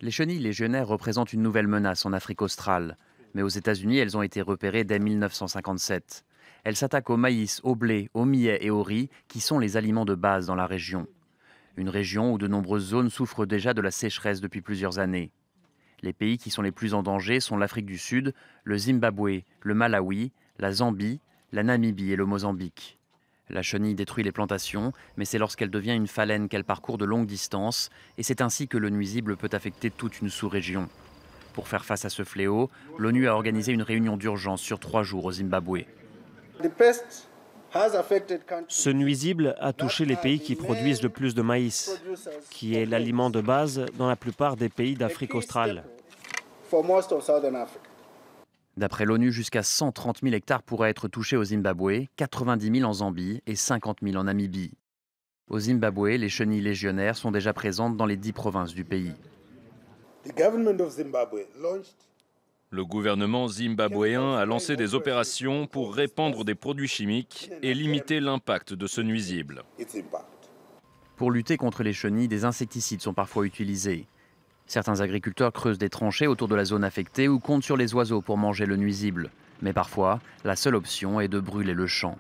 Les chenilles légionnaires représentent une nouvelle menace en Afrique australe. Mais aux États-Unis, elles ont été repérées dès 1957. Elles s'attaquent au maïs, au blé, au millet et au riz, qui sont les aliments de base dans la région. Une région où de nombreuses zones souffrent déjà de la sécheresse depuis plusieurs années. Les pays qui sont les plus en danger sont l'Afrique du Sud, le Zimbabwe, le Malawi, la Zambie, la Namibie et le Mozambique. La chenille détruit les plantations, mais c'est lorsqu'elle devient une phalène qu'elle parcourt de longues distances, et c'est ainsi que le nuisible peut affecter toute une sous-région. Pour faire face à ce fléau, l'ONU a organisé une réunion d'urgence sur 3 jours au Zimbabwe. Ce nuisible a touché les pays qui produisent le plus de maïs, qui est l'aliment de base dans la plupart des pays d'Afrique australe. D'après l'ONU, jusqu'à 130 000 hectares pourraient être touchés au Zimbabwe, 90 000 en Zambie et 50 000 en Namibie. Au Zimbabwe, les chenilles légionnaires sont déjà présentes dans les 10 provinces du pays. Le gouvernement zimbabwéen a lancé des opérations pour répandre des produits chimiques et limiter l'impact de ce nuisible. Pour lutter contre les chenilles, des insecticides sont parfois utilisés. Certains agriculteurs creusent des tranchées autour de la zone affectée ou comptent sur les oiseaux pour manger le nuisible. Mais parfois, la seule option est de brûler le champ.